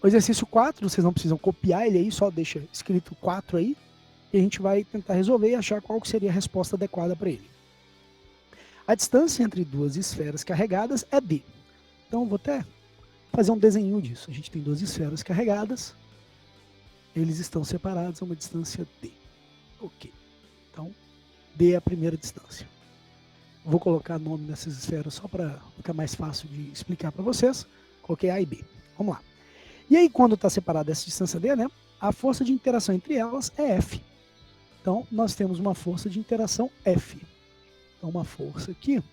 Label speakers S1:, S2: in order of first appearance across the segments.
S1: O exercício 4, vocês não precisam copiar ele aí, só deixa escrito 4 aí, e a gente vai tentar resolver e achar qual seria a resposta adequada para ele. A distância entre duas esferas carregadas é d. Então eu vou até fazer um desenho disso. A gente tem duas esferas carregadas, eles estão separados a uma distância d. Ok. Então, d é a primeira distância. Vou colocar nome nessas esferas só para ficar mais fácil de explicar para vocês. Coloquei A e B. Vamos lá. E aí, quando está separada essa distância D, né, a força de interação entre elas é F. Então, nós temos uma força de interação F. Então, uma força aqui,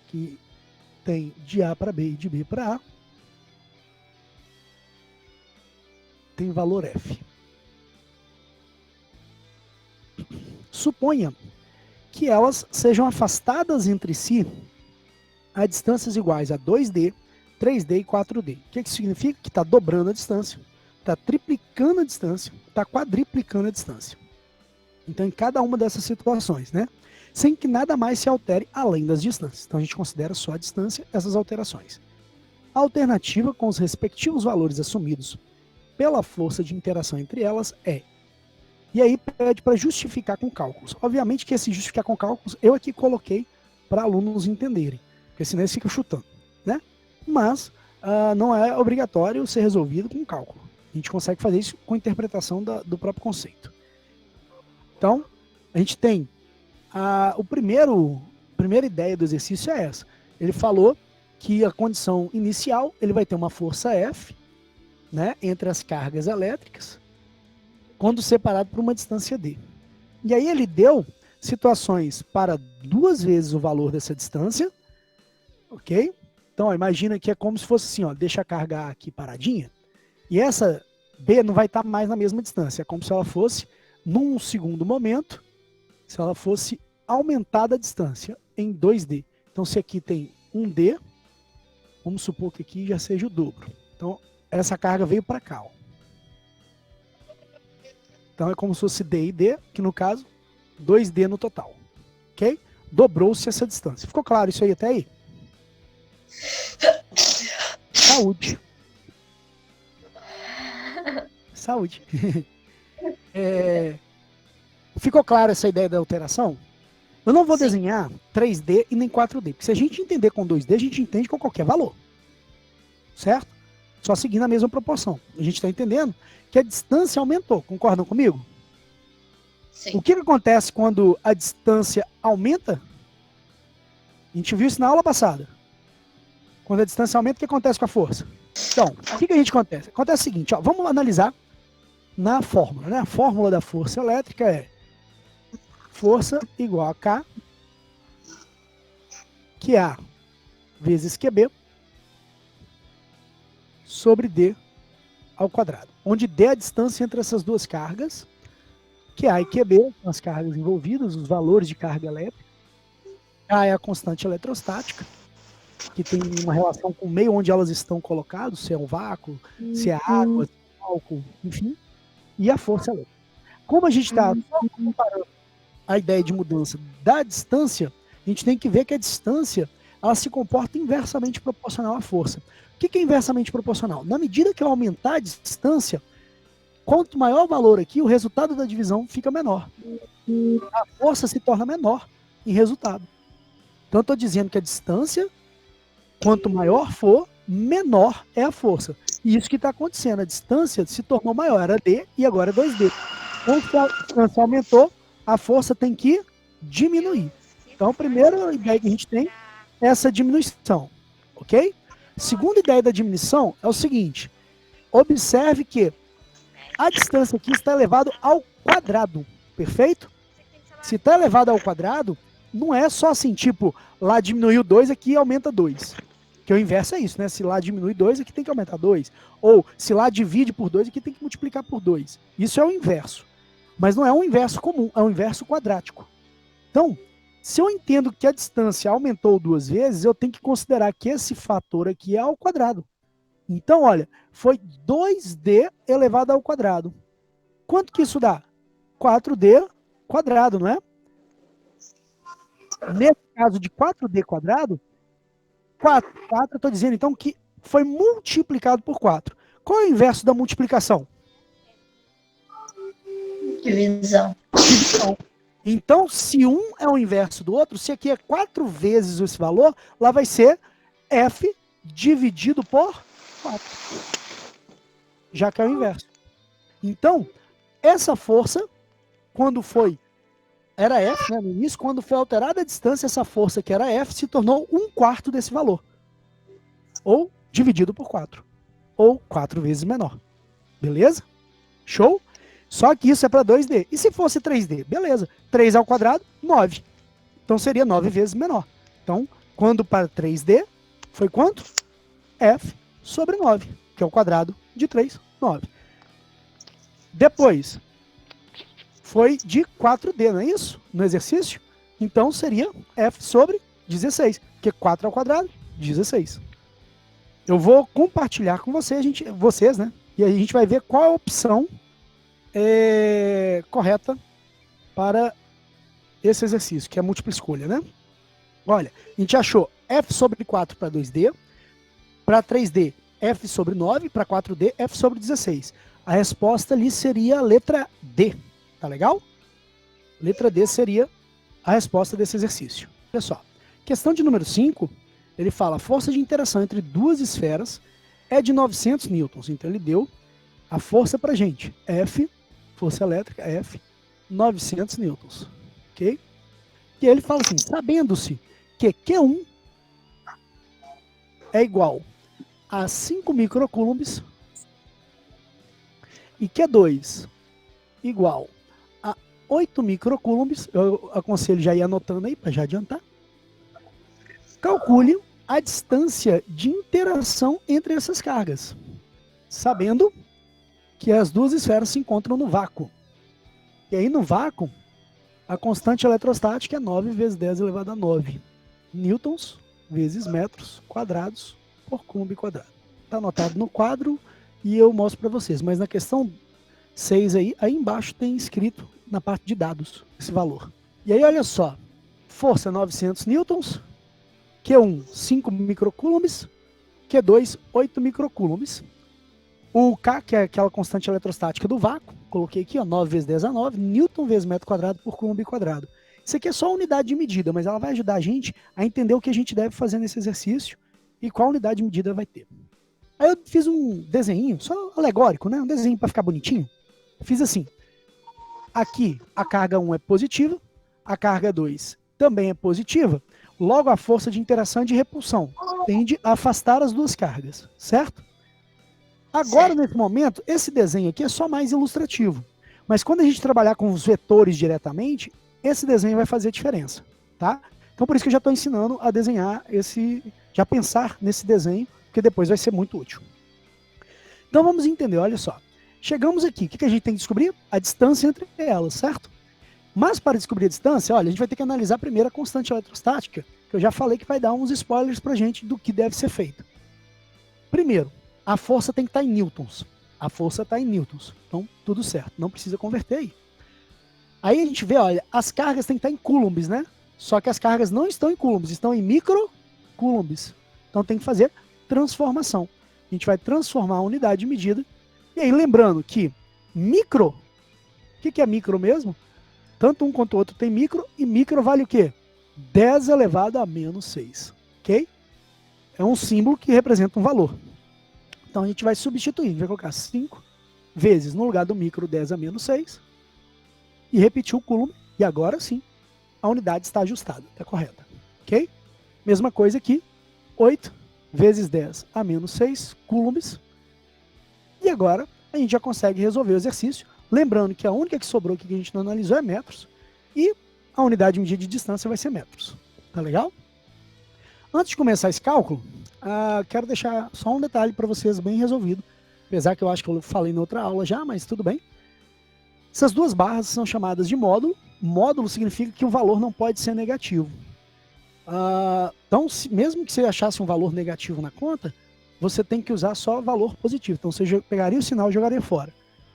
S1: que tem de A para B e de B para A, tem valor F. Suponha que elas sejam afastadas entre si a distâncias iguais a 2D, 3D e 4D. O que significa? Que está dobrando a distância, está triplicando a distância, está quadriplicando a distância. Então, em cada uma dessas situações, né? Sem que nada mais se altere além das distâncias. Então, a gente considera só a distância essas alterações. A alternativa com os respectivos valores assumidos pela força de interação entre elas é... E aí pede para justificar com cálculos. Obviamente que esse justificar com cálculos eu aqui coloquei para alunos entenderem, porque senão eles ficam chutando, né? Mas não é obrigatório ser resolvido com cálculo. A gente consegue fazer isso com interpretação do próprio conceito. Então, a gente tem a primeira ideia do exercício é essa. Ele falou que a condição inicial, ele vai ter uma força F, né, entre as cargas elétricas, quando separado por uma distância D. E aí ele deu situações para 2 vezes o valor dessa distância, ok? Então, ó, imagina que é como se fosse assim, ó, deixa a carga A aqui paradinha, e essa B não vai estar mais na mesma distância, é como se ela fosse, num segundo momento, se ela fosse aumentada a distância em 2D. Então, se aqui tem 1D, vamos supor que aqui já seja o dobro. Então, essa carga veio para cá, ó. Então, é como se fosse D e D, que no caso, 2D no total, ok? Dobrou-se essa distância. Ficou claro isso aí até aí? Saúde. Saúde. Ficou claro essa ideia da alteração? Eu não vou desenhar 3D e nem 4D, porque se a gente entender com 2D, a gente entende com qualquer valor. Certo? Só seguindo a mesma proporção. A gente está entendendo que a distância aumentou. Concordam comigo?
S2: Sim.
S1: O que acontece quando a distância aumenta? A gente viu isso na aula passada. Quando a distância aumenta, o que acontece com a força? Então, o que a gente acontece? Acontece o seguinte, ó, vamos analisar na fórmula, né? A fórmula da força elétrica é força igual a K, que é A vezes QB, sobre D ao quadrado. Onde D é a distância entre essas duas cargas, que A e QB são as cargas envolvidas, os valores de carga elétrica. A é a constante eletrostática, que tem uma relação com o meio onde elas estão colocadas, se é um vácuo, se é água, se é álcool, enfim. E a força elétrica. Como a gente está comparando a ideia de mudança da distância, a gente tem que ver que a distância ela se comporta inversamente proporcional à força. O que é inversamente proporcional? Na medida que eu aumentar a distância, quanto maior o valor aqui, o resultado da divisão fica menor. A força se torna menor em resultado. Então eu estou dizendo que a distância, quanto maior for, menor é a força. E isso que está acontecendo. A distância se tornou maior. Era D e agora é 2D. Quando a distância aumentou, a força tem que diminuir. Então a primeira ideia que a gente tem é essa diminuição. Ok? Segunda ideia da diminuição é o seguinte. Observe que a distância aqui está elevada ao quadrado. Perfeito? Se está elevada ao quadrado, não é só assim, tipo, lá diminuiu 2, aqui aumenta 2. Que o inverso é isso, né? Se lá diminui 2, aqui tem que aumentar 2. Ou se lá divide por 2, aqui tem que multiplicar por 2. Isso é o inverso. Mas não é um inverso comum, é um inverso quadrático. Então, se eu entendo que a distância aumentou 2 vezes, eu tenho que considerar que esse fator aqui é ao quadrado. Então, olha, foi 2D elevado ao quadrado. Quanto que isso dá? 4D quadrado, não é? Nesse caso de 4D quadrado, 4, eu estou dizendo então que foi multiplicado por 4. Qual é o inverso da multiplicação?
S2: Divisão.
S1: Divisão. Então, se um é o inverso do outro, se aqui é 4 vezes esse valor, lá vai ser F dividido por 4. Já que é o inverso. Então, essa força, quando era F, né, no início, quando foi alterada a distância, essa força que era F se tornou 1/4 desse valor. Ou dividido por 4. Ou 4 vezes menor. Beleza? Show? Só que isso é para 2D. E se fosse 3D? Beleza. 3 ao quadrado, 9. Então seria 9 vezes menor. Então, quando para 3D, foi quanto? F sobre 9, que é o quadrado de 3, 9. Depois, foi de 4D, não é isso? No exercício? Então seria F sobre 16, porque 4 ao quadrado, 16. Eu vou compartilhar com vocês, né? E a gente vai ver qual a opção correta para esse exercício, que é múltipla escolha, né? Olha, a gente achou F sobre 4 para 2D, para 3D, F sobre 9, para 4D, F sobre 16. A resposta ali seria a letra D, tá legal? Letra D seria a resposta desse exercício. Olha só, questão de número 5, ele fala, a força de interação entre duas esferas é de 900 newtons. Então ele deu a força pra gente, F, força elétrica, F, 900 newtons. Ok? E aí ele fala assim, sabendo-se que Q1 é igual a 5 microcoulombs e Q2 igual a 8 microcoulombs, eu aconselho já ir anotando aí para já adiantar. Calcule a distância de interação entre essas cargas, sabendo que as duas esferas se encontram no vácuo. E aí no vácuo, a constante eletrostática é 9 vezes 10 elevado a 9 newtons vezes metros quadrados por coulomb quadrado. Está anotado no quadro e eu mostro para vocês. Mas na questão 6 aí embaixo tem escrito na parte de dados esse valor. E aí olha só, força 900 newtons, Q1 5 microcoulombs, Q2 8 microcoulombs. O K, que é aquela constante eletrostática do vácuo, coloquei aqui, ó, 9 vezes 10 a 9, newton vezes metro quadrado por coulomb quadrado. Isso aqui é só a unidade de medida, mas ela vai ajudar a gente a entender o que a gente deve fazer nesse exercício e qual unidade de medida vai ter. Aí eu fiz um desenho, só alegórico, né? Um desenho para ficar bonitinho. Fiz assim. Aqui a carga 1 é positiva, a carga 2 também é positiva. Logo a força de interação e de repulsão tende a afastar as duas cargas, certo? Agora, nesse momento, esse desenho aqui é só mais ilustrativo. Mas quando a gente trabalhar com os vetores diretamente, esse desenho vai fazer diferença, tá? Então por isso que eu já estou ensinando a desenhar já pensar nesse desenho, porque depois vai ser muito útil. Então vamos entender, olha só. Chegamos aqui, o que a gente tem que descobrir? A distância entre elas, certo? Mas para descobrir a distância, olha, a gente vai ter que analisar primeiro a constante eletrostática, que eu já falei que vai dar uns spoilers pra gente do que deve ser feito. Primeiro, a força tem que estar em newtons. A força está em newtons. Então, tudo certo. Não precisa converter aí. Aí a gente vê, olha, as cargas têm que estar em coulombs, né? Só que as cargas não estão em coulombs, estão em microcoulombs. Então tem que fazer transformação. A gente vai transformar a unidade de medida. E aí, lembrando que micro, o que é micro mesmo? Tanto um quanto o outro tem micro, e micro vale o quê? 10 elevado a menos 6. Ok? É um símbolo que representa um valor. Então a gente vai substituir, a gente vai colocar 5 vezes no lugar do micro 10 a menos 6 e repetir o coulomb, e agora sim a unidade está ajustada, está correta. Ok? Mesma coisa aqui, 8 vezes 10 a menos 6 coulombs, e agora a gente já consegue resolver o exercício, lembrando que a única que sobrou aqui que a gente não analisou é metros, e a unidade de medida de distância vai ser metros. Tá legal? Antes de começar esse cálculo, quero deixar só um detalhe para vocês bem resolvido, apesar que eu acho que eu falei na outra aula já, mas tudo bem. Essas duas barras são chamadas de módulo. Módulo significa que o valor não pode ser negativo. Então, mesmo que você achasse um valor negativo na conta, você tem que usar só valor positivo. Então você pegaria o sinal e jogaria fora.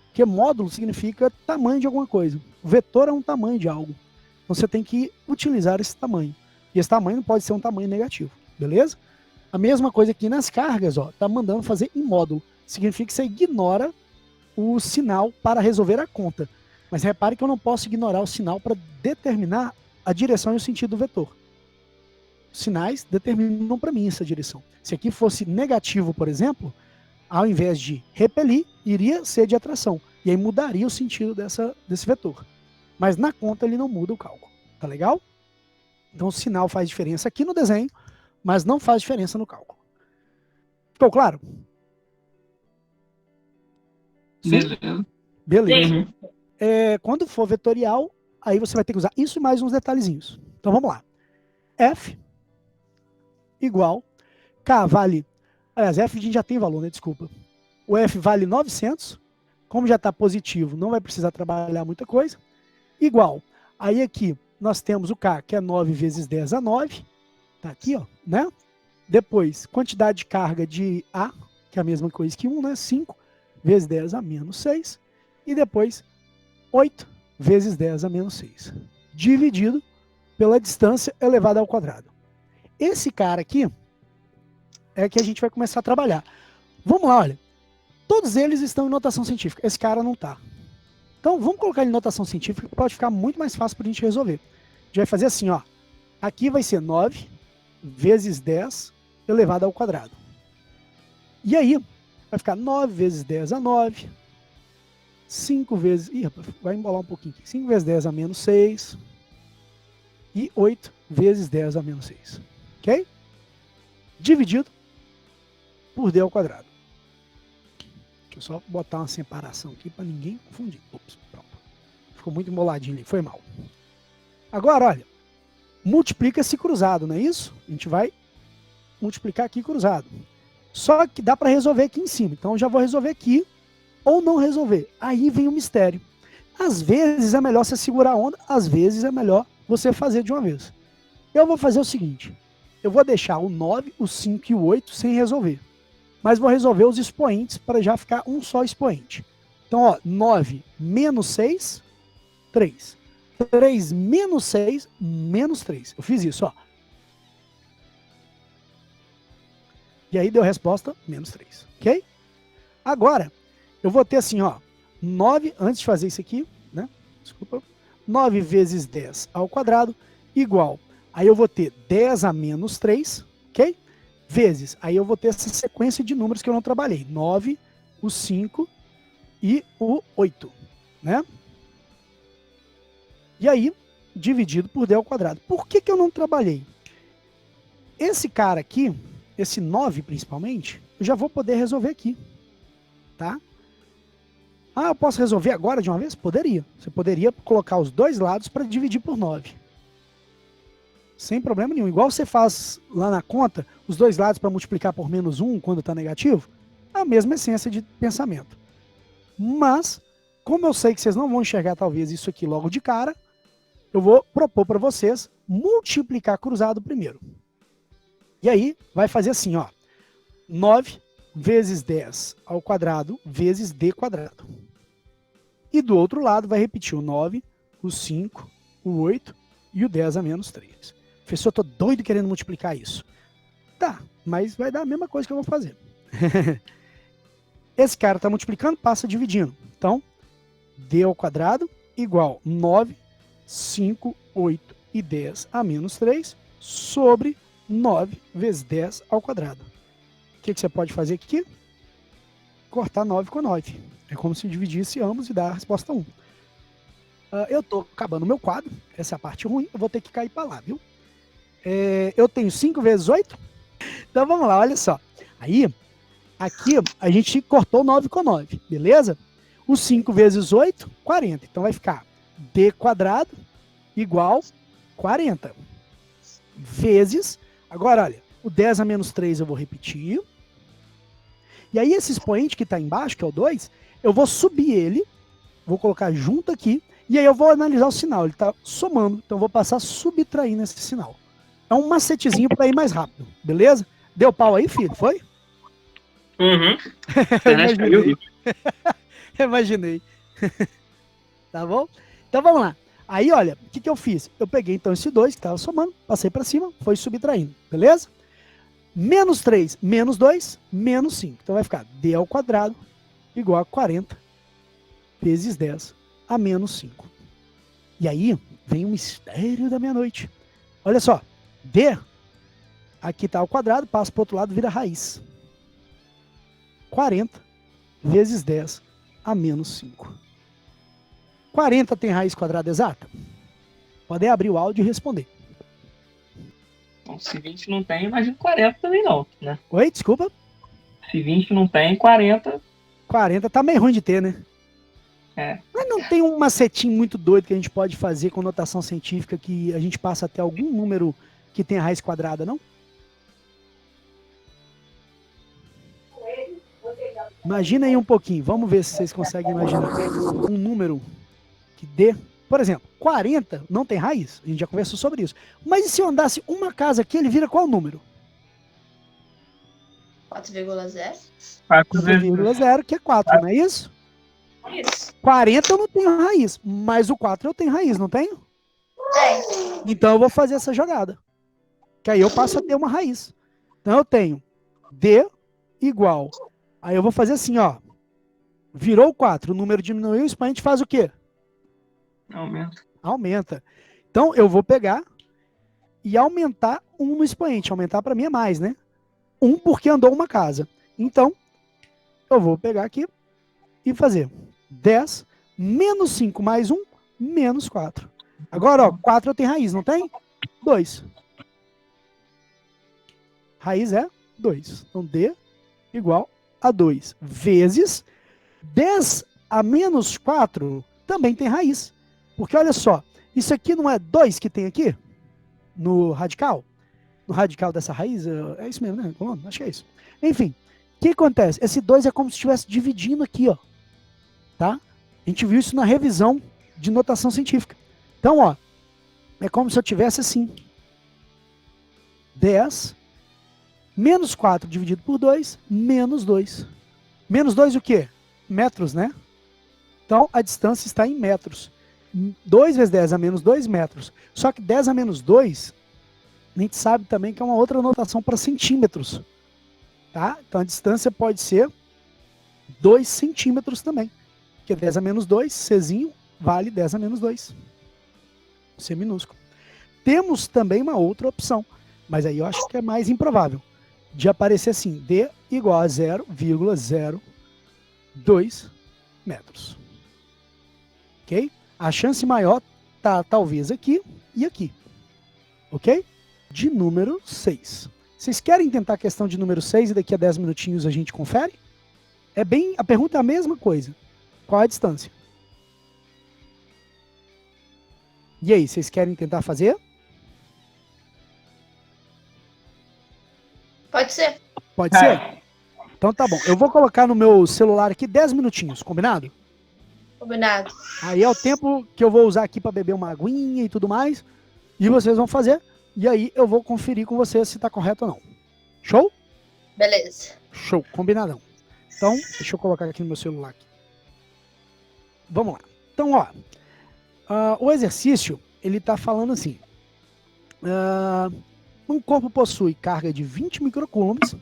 S1: Porque módulo significa tamanho de alguma coisa. O vetor é um tamanho de algo. Então você tem que utilizar esse tamanho. E esse tamanho não pode ser um tamanho negativo, beleza? A mesma coisa aqui nas cargas, ó, tá mandando fazer em módulo. Significa que você ignora o sinal para resolver a conta. Mas repare que eu não posso ignorar o sinal para determinar a direção e o sentido do vetor. Os sinais determinam para mim essa direção. Se aqui fosse negativo, por exemplo, ao invés de repelir, iria ser de atração. E aí mudaria o sentido desse vetor. Mas na conta ele não muda o cálculo. Tá legal? Então o sinal faz diferença aqui no desenho, mas não faz diferença no cálculo. Ficou claro?
S3: Beleza.
S1: Beleza. Quando for vetorial, aí você vai ter que usar isso e mais uns detalhezinhos. Então vamos lá. F igual, K vale, aliás, F a gente já tem valor, né? Desculpa. O F vale 900, como já está positivo, não vai precisar trabalhar muita coisa. Igual, aí aqui nós temos o K, que é 9 vezes 10 a 9, tá aqui, ó, né? Depois, quantidade de carga de A, que é a mesma coisa que 1, né? 5 vezes 10 a menos 6. E depois, 8 vezes 10 a menos 6. Dividido pela distância elevada ao quadrado. Esse cara aqui é que a gente vai começar a trabalhar. Vamos lá, olha. Todos eles estão em notação científica. Esse cara não está. Então, vamos colocar ele em notação científica, que pode ficar muito mais fácil para a gente resolver. A gente vai fazer assim, ó. Aqui vai ser 9 vezes 10 elevado ao quadrado. E aí, vai ficar 9 vezes 10 a 9. 5 vezes... Ih, rapaz, vai embolar um pouquinho aqui. 5 vezes 10 a menos 6. E 8 vezes 10 a menos 6. Ok? Dividido por D ao quadrado. Deixa eu só botar uma separação aqui para ninguém confundir. Ops, pronto. Ficou muito emboladinho ali, foi mal. Agora, olha. Multiplica esse cruzado, não é isso? A gente vai multiplicar aqui cruzado. Só que dá para resolver aqui em cima. Então eu já vou resolver aqui ou não resolver. Aí vem o mistério. Às vezes é melhor você segurar a onda, às vezes é melhor você fazer de uma vez. Eu vou fazer o seguinte. Eu vou deixar o 9, o 5 e o 8 sem resolver. Mas vou resolver os expoentes para já ficar um só expoente. Então, ó, 9 menos 6, 3. 3 menos 6, menos 3. Eu fiz isso, ó. E aí deu a resposta, menos 3. Ok? Agora, eu vou ter assim, ó. 9, antes de fazer isso aqui, né? Desculpa. 9 vezes 10 ao quadrado, igual. Aí eu vou ter 10 a menos 3, ok? Vezes. Aí eu vou ter essa sequência de números que eu não trabalhei. 9, o 5 e o 8, né? E aí, dividido por D ao quadrado. Por que eu não trabalhei? Esse cara aqui, esse 9 principalmente, eu já vou poder resolver aqui, tá? Ah, eu posso resolver agora de uma vez? Poderia. Você poderia colocar os dois lados para dividir por 9. Sem problema nenhum. Igual você faz lá na conta, os dois lados para multiplicar por menos 1 quando está negativo, é a mesma essência de pensamento. Mas, como eu sei que vocês não vão enxergar talvez isso aqui logo de cara, eu vou propor para vocês multiplicar cruzado primeiro. E aí, vai fazer assim, ó. 9 vezes 10 ao quadrado vezes D quadrado. E do outro lado vai repetir o 9, o 5, o 8 e o 10 a menos 3. Professor, eu tô doido querendo multiplicar isso. Tá, mas vai dar a mesma coisa que eu vou fazer. Esse cara tá multiplicando, passa dividindo. Então, D ao quadrado igual 9, 5, 8 e 10 a menos 3 sobre 9 vezes 10 ao quadrado. O que você pode fazer aqui? Cortar 9 com 9. É como se dividisse ambos e dar a resposta 1. Eu tô acabando o meu quadro. Essa é a parte ruim. Eu vou ter que cair para lá, viu? Eu tenho 5 vezes 8. Então vamos lá, olha só. Aí, aqui a gente cortou 9 com 9, beleza? O 5 vezes 8, 40. Então vai ficar D quadrado igual 40. Vezes, agora olha, o 10 a menos 3 eu vou repetir. E aí esse expoente que está embaixo, que é o 2, eu vou subir ele, vou colocar junto aqui, e aí eu vou analisar o sinal. Ele está somando, então eu vou passar subtraindo esse sinal. É um macetezinho para ir mais rápido, beleza? Deu pau aí, filho? Foi?
S3: Uhum.
S1: Eu
S3: Internet caiu.
S1: imaginei. Imaginei. Tá bom? Então vamos lá. Aí, olha, o que eu fiz? Eu peguei então esse 2 que estava somando, passei para cima, foi subtraindo, beleza? Menos 3 menos 2, menos 5. Então vai ficar d ao quadrado igual a 40 vezes 10 a menos 5. E aí vem o mistério da meia-noite. Olha só, d, aqui está ao quadrado, passa para o outro lado, vira raiz. 40 vezes 10 a menos 5. 40 tem raiz quadrada exata? Podem abrir o áudio e responder.
S3: Então, se 20 não tem, imagino 40 também não, né?
S1: Oi, desculpa?
S3: Se 20 não tem, 40...
S1: 40 tá meio ruim de ter, né?
S3: É.
S1: Mas não tem um macetinho muito doido que a gente pode fazer com notação científica que a gente passa até algum número que tenha raiz quadrada, não? Imagina aí um pouquinho. Vamos ver se vocês conseguem imaginar um número que dê... Por exemplo, 40 não tem raiz. A gente já conversou sobre isso. Mas e se eu andasse uma casa aqui, ele vira qual número?
S2: 4,0?
S1: 4,0, que é 4, não é isso?
S2: Isso.
S1: 40 eu não tenho raiz, mas o 4 eu tenho raiz, não tenho?
S2: Tem.
S1: Então eu vou fazer essa jogada. Que aí eu passo a ter uma raiz. Então eu tenho D igual. Aí eu vou fazer assim, ó. Virou 4, o número diminuiu, o expoente faz o quê?
S3: Aumenta.
S1: Aumenta. Então eu vou pegar e aumentar 1 no expoente. Aumentar para mim é mais, né? 1 porque andou uma casa. Então eu vou pegar aqui e fazer 10 menos 5 mais 1, menos 4. Agora, ó, 4 eu tenho raiz, não tem? 2. Raiz é 2. Então, D igual a 2 vezes 10 a menos 4 também tem raiz. Porque, olha só, isso aqui não é 2 que tem aqui? No radical? No radical dessa raiz? É isso mesmo, né? Acho que é isso. Enfim, o que acontece? Esse 2 é como se estivesse dividindo aqui, ó. Tá? A gente viu isso na revisão de notação científica. Então, ó, é como se eu tivesse assim. 10 menos 4 dividido por 2, menos 2. Menos 2 o quê? Metros, né? Então, a distância está em metros. 2 vezes 10 a menos 2 metros. Só que 10 a menos 2, a gente sabe também que é uma outra notação para centímetros. Tá? Então, a distância pode ser 2 centímetros também. Porque 10 a menos 2, Czinho, vale 10 a menos 2. C minúsculo. Temos também uma outra opção, mas aí eu acho que é mais improvável, de aparecer assim, D igual a 0,02 metros. Ok? A chance maior tá talvez aqui e aqui. Ok? De número 6. Vocês querem tentar a questão de número 6 e daqui a 10 minutinhos a gente confere? A pergunta é a mesma coisa. Qual é a distância? E aí, vocês querem tentar fazer?
S2: Pode ser.
S1: Pode ser? Então tá bom. Eu vou colocar no meu celular aqui 10 minutinhos, combinado?
S2: Combinado.
S1: Aí é o tempo que eu vou usar aqui para beber uma aguinha e tudo mais. E vocês vão fazer. E aí eu vou conferir com vocês se tá correto ou não. Show?
S2: Beleza.
S1: Show, combinadão. Então, deixa eu colocar aqui no meu celular. Aqui. Vamos lá. Então, ó. O exercício, ele tá falando assim. Um corpo possui carga de 20 microcoulombs.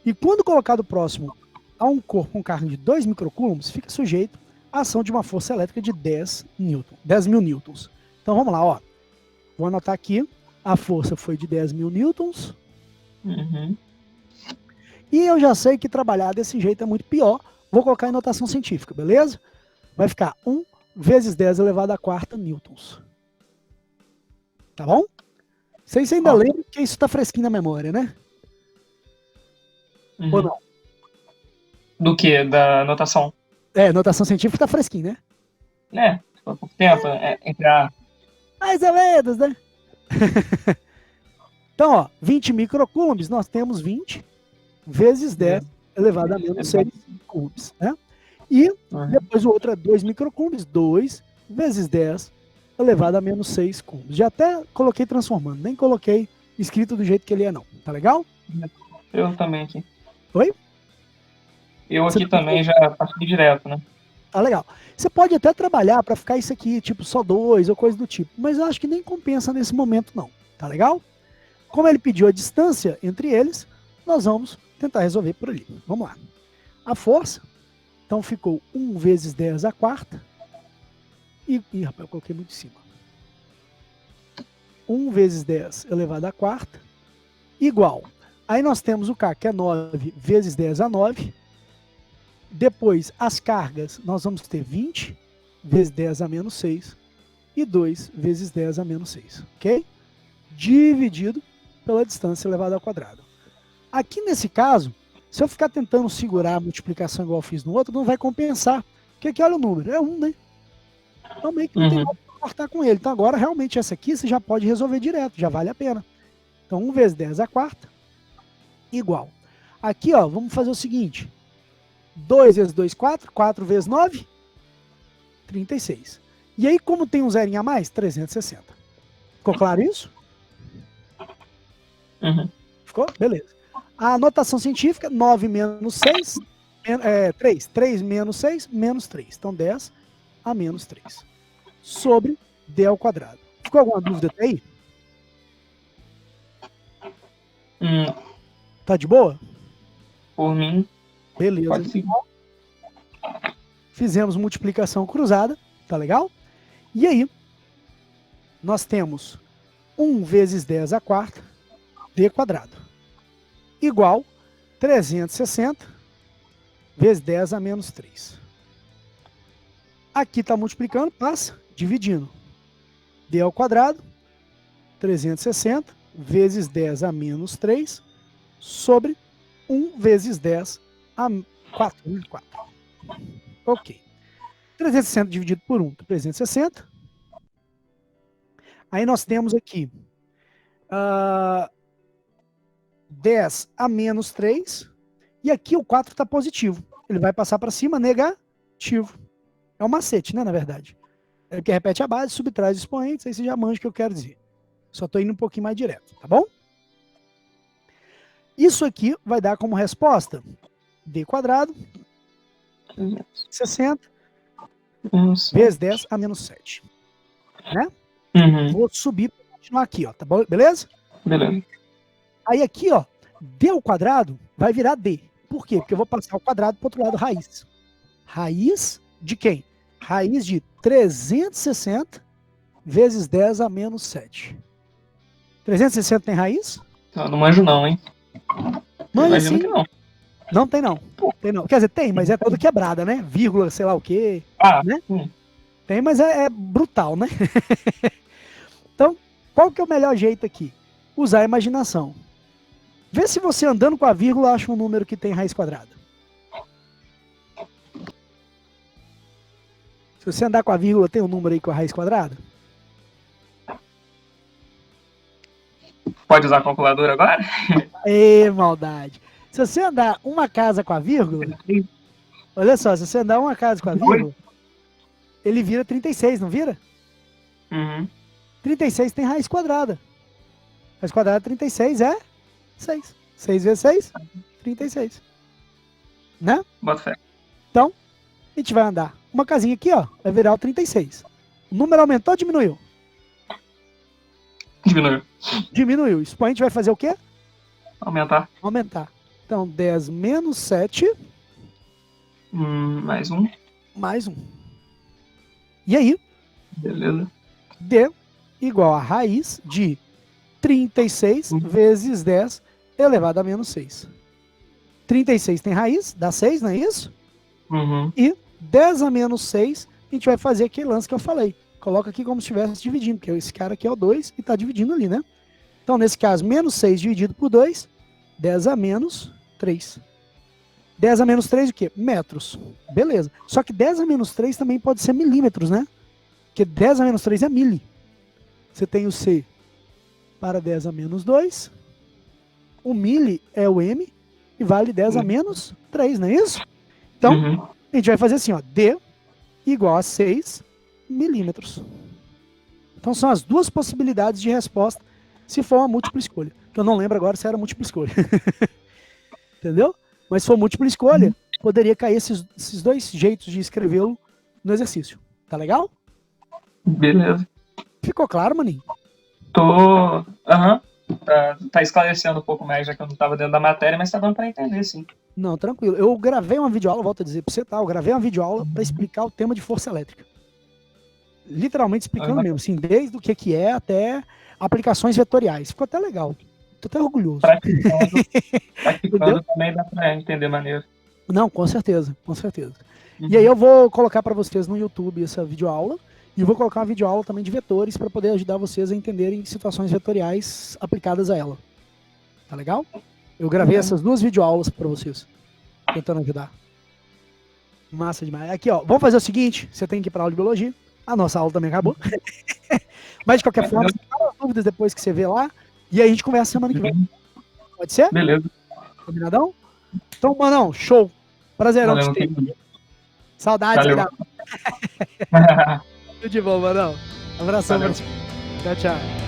S1: E quando colocado próximo a um corpo com carga de 2 microcoulombs, fica sujeito à ação de uma força elétrica de 10 mil newtons. Então vamos lá, ó. Vou anotar aqui. A força foi de 10 mil newtons.
S3: Uhum.
S1: E eu já sei que trabalhar desse jeito é muito pior. Vou colocar em notação científica, beleza? Vai ficar 1 vezes 10 elevado à quarta newtons. Tá bom? Vocês ainda lembram que isso tá fresquinho na memória, né?
S3: Uhum.
S1: Ou não?
S3: Do que? Da notação?
S1: Notação científica tá fresquinho, né?
S3: Foi pouco tempo. Entre a...
S1: Mais ou menos, né? Então, ó, 20 microcoulombs, nós temos 20 vezes 10 elevado a menos 6 coulombs, né? E depois o outro é 2 microcoulombs, 2 vezes 10 elevado a menos 6 coulombs. Já até coloquei transformando, nem coloquei escrito do jeito que ele é não. Tá legal?
S3: Eu também aqui.
S1: Oi?
S3: Eu
S1: Você
S3: aqui também já passei direto, né?
S1: Tá legal. Você pode até trabalhar para ficar isso aqui, tipo, só 2 ou coisa do tipo, mas eu acho que nem compensa nesse momento, não. Tá legal? Como ele pediu a distância entre eles, nós vamos tentar resolver por ali. Vamos lá. A força, então ficou 1 vezes 10 à quarta. Ih, rapaz, eu coloquei muito em cima. 1 vezes 10 elevado à quarta, igual. Aí nós temos o K, que é 9 vezes 10 a 9. Depois, as cargas, nós vamos ter 20 vezes 10 a menos 6 e 2 vezes 10 a menos 6, ok? Dividido pela distância elevada ao quadrado. Aqui nesse caso, se eu ficar tentando segurar a multiplicação igual eu fiz no outro, não vai compensar. Porque aqui, olha o número, é 1, né? Então meio que não tem como cortar com ele. Então agora, realmente, essa aqui você já pode resolver direto, já vale a pena. Então 1 vezes 10 à quarta, igual. Aqui, ó, vamos fazer o seguinte. 2 vezes 2, 4. 4 vezes 9, 36. E aí, como tem um zerinho a mais? 360. Ficou claro isso? Ficou? Beleza. A anotação científica, 9 menos 6, 3. 3 menos 6, menos 3. Então, 10 a menos 3. Sobre D ao quadrado. Ficou alguma dúvida até aí? Tá de boa?
S3: Por mim,
S1: Beleza.
S3: pode seguir.
S1: Fizemos multiplicação cruzada, tá legal? E aí, nós temos 1 vezes 10 à quarta, D quadrado, igual 360 vezes 10 a menos 3. Aqui está multiplicando, passa, dividindo. D ao quadrado, 360 vezes 10 a menos 3, sobre 1 vezes 10 a 4. 4. Ok. 360 dividido por 1, 360. Aí nós temos aqui 10 a menos 3. E aqui o 4 está positivo. Ele vai passar para cima, negativo. É um macete, né, na verdade. É que repete a base, subtrai os expoentes, aí você já manja o que eu quero dizer. Só estou indo um pouquinho mais direto, tá bom? Isso aqui vai dar como resposta D quadrado, 60, vezes 10 a menos 7. Né? Vou subir para continuar aqui, ó, tá bom? Beleza?
S3: Beleza.
S1: Aí aqui, ó, D ao quadrado vai virar D. Por quê? Porque eu vou passar o quadrado para o outro lado, raiz. Raiz de quem? Raiz de 360 vezes 10 a menos 7. 360 tem raiz?
S3: Eu não manjo não, hein?
S1: Manja
S3: Imagino
S1: sim.
S3: que não.
S1: Não tem não. Tem não. Quer dizer, tem, mas é toda quebrada, né? Vírgula, sei lá o quê. Né? Tem, mas é brutal, né? Então, qual que é o melhor jeito aqui? Usar a imaginação. Vê se você andando com a vírgula acha um número que tem raiz quadrada. Se você andar com a vírgula, tem um número aí com a raiz quadrada?
S3: Pode usar a calculadora agora?
S1: Ê, maldade. Se você andar uma casa com a vírgula, olha só, se você andar uma casa com a vírgula, ele vira 36, não vira? 36 tem raiz quadrada. Raiz quadrada de 36 é 6. 6 vezes 6, 36. Né?
S3: Bota fé.
S1: Então, a gente vai andar uma casinha aqui, ó, vai virar o 36. O número aumentou ou diminuiu?
S3: Diminuiu.
S1: Diminuiu. O expoente vai fazer o quê?
S3: Aumentar.
S1: Aumentar. Então, 10 menos 7.
S3: Mais um.
S1: Mais 1. E aí?
S3: Beleza.
S1: D igual a raiz de 36 vezes 10 elevado a menos 6. 36 tem raiz, dá 6, não é isso? E 10 a menos 6, a gente vai fazer aquele lance que eu falei. Coloca aqui como se estivesse dividindo, porque esse cara aqui é o 2 e está dividindo ali, né? Então, nesse caso, menos 6 dividido por 2, 10 a menos 3. 10 a menos 3 o quê? Metros. Beleza. Só que 10 a menos 3 também pode ser milímetros, né? Porque 10 a menos 3 é mili. Você tem o C para 10 a menos 2. O mili é o M e vale 10 a menos 3, não é isso? Então, a gente vai fazer assim, ó. D igual a 6 milímetros. Então, são as duas possibilidades de resposta se for uma múltipla escolha. Que eu não lembro agora se era múltipla escolha. Entendeu? Mas se for múltipla escolha, poderia cair esses dois jeitos de escrevê-lo no exercício. Tá legal?
S3: Beleza.
S1: Ficou claro, maninho?
S3: Tô. Aham. Tá esclarecendo um pouco mais, já que eu não tava dentro da matéria, mas tá dando pra entender, sim.
S1: Não, tranquilo. Eu gravei uma videoaula, volto a dizer pra você, tá? Eu gravei uma videoaula para explicar o tema de força elétrica. Literalmente explicando mesmo, assim, desde o que é até aplicações vetoriais. Ficou até legal. Tô até orgulhoso.
S3: Praticando também dá pra entender maneiro.
S1: Não, com certeza, com certeza. E aí eu vou colocar para vocês no YouTube essa videoaula e vou colocar uma videoaula também de vetores para poder ajudar vocês a entenderem situações vetoriais aplicadas a ela. Tá legal? Eu gravei essas duas videoaulas para vocês, tentando ajudar. Massa demais. Aqui, ó, vamos fazer o seguinte, você tem que ir para aula de biologia. A nossa aula também acabou. Mas de qualquer forma, você fala as dúvidas depois que você vê lá e aí a gente conversa semana que vem. Pode ser?
S3: Beleza.
S1: Combinadão? Então, manão, show. Prazerão.
S3: Valeu,
S1: Saudades,
S3: valeu.
S1: Tudo de bom, manão. Abração pra ti. Tchau, tchau.